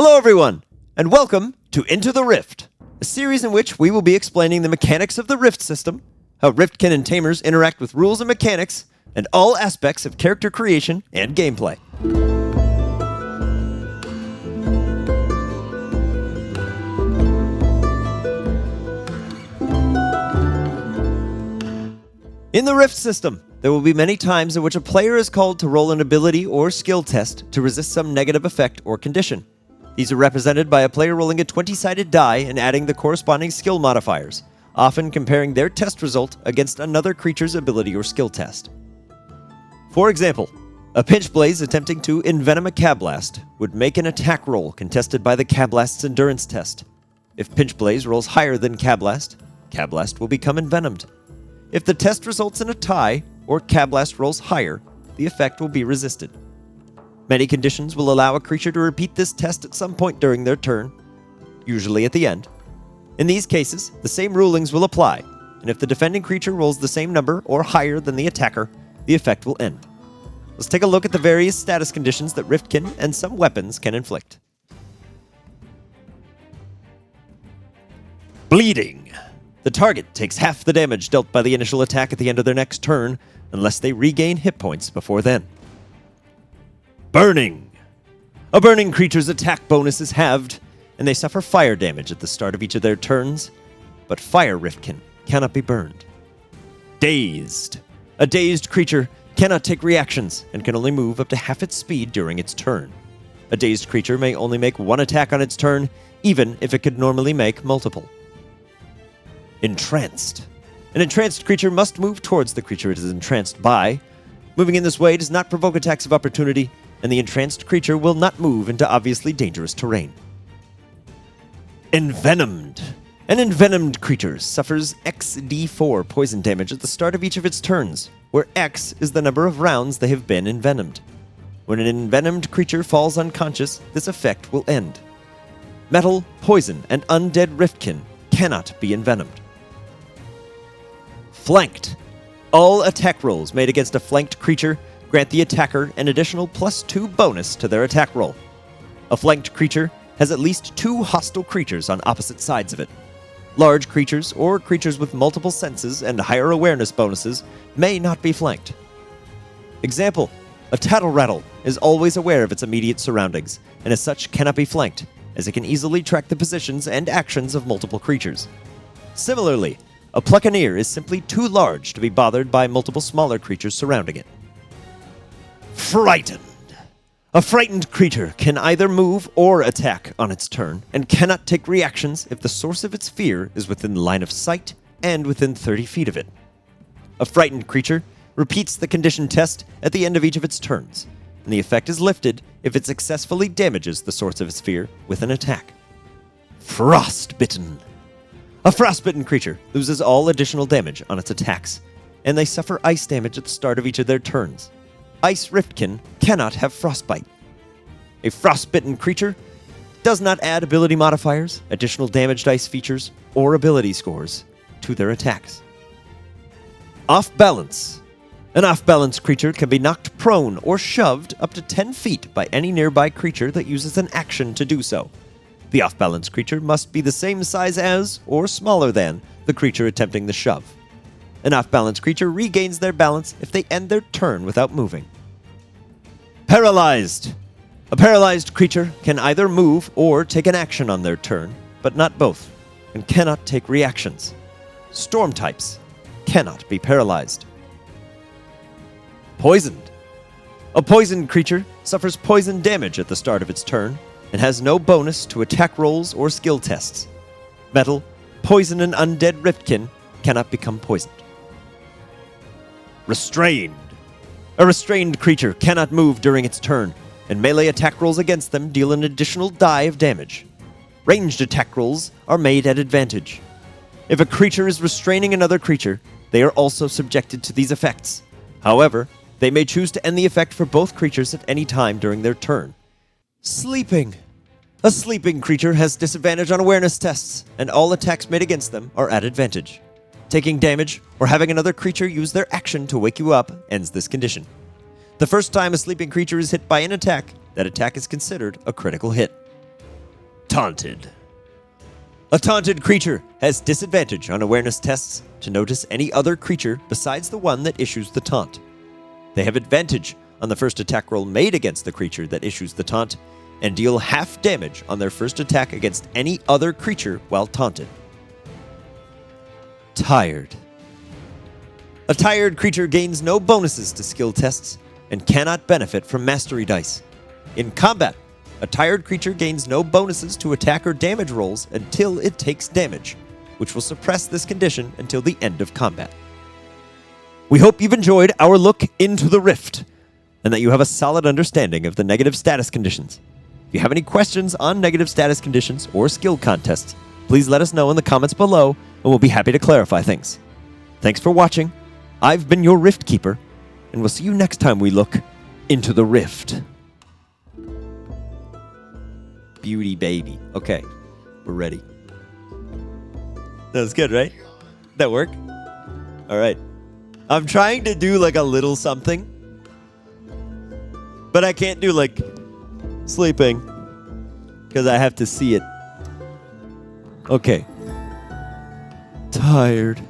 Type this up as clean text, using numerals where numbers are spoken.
Hello everyone, and welcome to Into the Rift, a series in which we will be explaining the mechanics of the Rift system, how Riftkin and Tamers interact with rules and mechanics, and all aspects of character creation and gameplay. In the Rift system, there will be many times in which a player is called to roll an ability or skill test to resist some negative effect or condition. These are represented by a player rolling a 20-sided die and adding the corresponding skill modifiers, often comparing their test result against another creature's ability or skill test. For example, a Pinchblaze attempting to envenom a Cablast would make an attack roll contested by the Cablast's endurance test. If Pinchblaze rolls higher than Cablast, Cablast will become envenomed. If the test results in a tie, or Cablast rolls higher, the effect will be resisted. Many conditions will allow a creature to repeat this test at some point during their turn, usually at the end. In these cases, the same rulings will apply, and if the defending creature rolls the same number or higher than the attacker, the effect will end. Let's take a look at the various status conditions that Riftkin and some weapons can inflict. Bleeding. The target takes half the damage dealt by the initial attack at the end of their next turn, unless they regain hit points before then. Burning. A burning creature's attack bonus is halved, and they suffer fire damage at the start of each of their turns, but Fire Riftkin cannot be burned. Dazed. A dazed creature cannot take reactions and can only move up to half its speed during its turn. A dazed creature may only make one attack on its turn, even if it could normally make multiple. Entranced. An entranced creature must move towards the creature it is entranced by. Moving in this way does not provoke attacks of opportunity, and the entranced creature will not move into obviously dangerous terrain. Envenomed. An envenomed creature suffers XD4 poison damage at the start of each of its turns, where X is the number of rounds they have been envenomed. When an envenomed creature falls unconscious, this effect will end. Metal, poison, and undead Riftkin cannot be envenomed. Flanked. All attack rolls made against a flanked creature grant the attacker an additional +2 bonus to their attack roll. A flanked creature has at least 2 hostile creatures on opposite sides of it. Large creatures or creatures with multiple senses and higher awareness bonuses may not be flanked. Example, a Tattle Rattle is always aware of its immediate surroundings, and as such cannot be flanked, as it can easily track the positions and actions of multiple creatures. Similarly, a Pluccaneer is simply too large to be bothered by multiple smaller creatures surrounding it. Frightened. A frightened creature can either move or attack on its turn, and cannot take reactions if the source of its fear is within the line of sight and within 30 feet of it. A frightened creature repeats the condition test at the end of each of its turns, and the effect is lifted if it successfully damages the source of its fear with an attack. Frostbitten. A frostbitten creature loses all additional damage on its attacks, and they suffer ice damage at the start of each of their turns. Ice Riftkin cannot have frostbite. A frostbitten creature does not add ability modifiers, additional damage dice features, or ability scores to their attacks. Off balance. An off-balance creature can be knocked prone or shoved up to 10 feet by any nearby creature that uses an action to do so. The off-balance creature must be the same size as, or smaller than, the creature attempting the shove. An off-balance creature regains their balance if they end their turn without moving. Paralyzed. A paralyzed creature can either move or take an action on their turn, but not both, and cannot take reactions. Storm types cannot be paralyzed. Poisoned. A poisoned creature suffers poison damage at the start of its turn, and has no bonus to attack rolls or skill tests. Metal, poison, and undead Riftkin cannot become poisoned. Restrained. A restrained creature cannot move during its turn, and melee attack rolls against them deal an additional die of damage. Ranged attack rolls are made at advantage. If a creature is restraining another creature, they are also subjected to these effects. However, they may choose to end the effect for both creatures at any time during their turn. Sleeping. A sleeping creature has disadvantage on awareness tests, and all attacks made against them are at advantage. Taking damage or having another creature use their action to wake you up ends this condition. The first time a sleeping creature is hit by an attack, that attack is considered a critical hit. Taunted. A taunted creature has disadvantage on awareness tests to notice any other creature besides the one that issues the taunt. They have advantage on the first attack roll made against the creature that issues the taunt, and deal half damage on their first attack against any other creature while taunted. Tired. A tired creature gains no bonuses to skill tests and cannot benefit from mastery dice. In combat, a tired creature gains no bonuses to attack or damage rolls until it takes damage, which will suppress this condition until the end of combat. We hope you've enjoyed our look into the Rift, and that you have a solid understanding of the negative status conditions. If you have any questions on negative status conditions or skill contests, please let us know in the comments below, and we'll be happy to clarify things. Thanks for watching. I've been your Rift Keeper, and we'll see you next time we look into the Rift. Beauty baby. Okay, we're ready. That was good, right? That work? All right. I'm trying to do like a little something, but I can't do like sleeping because I have to see it. Okay. Tired.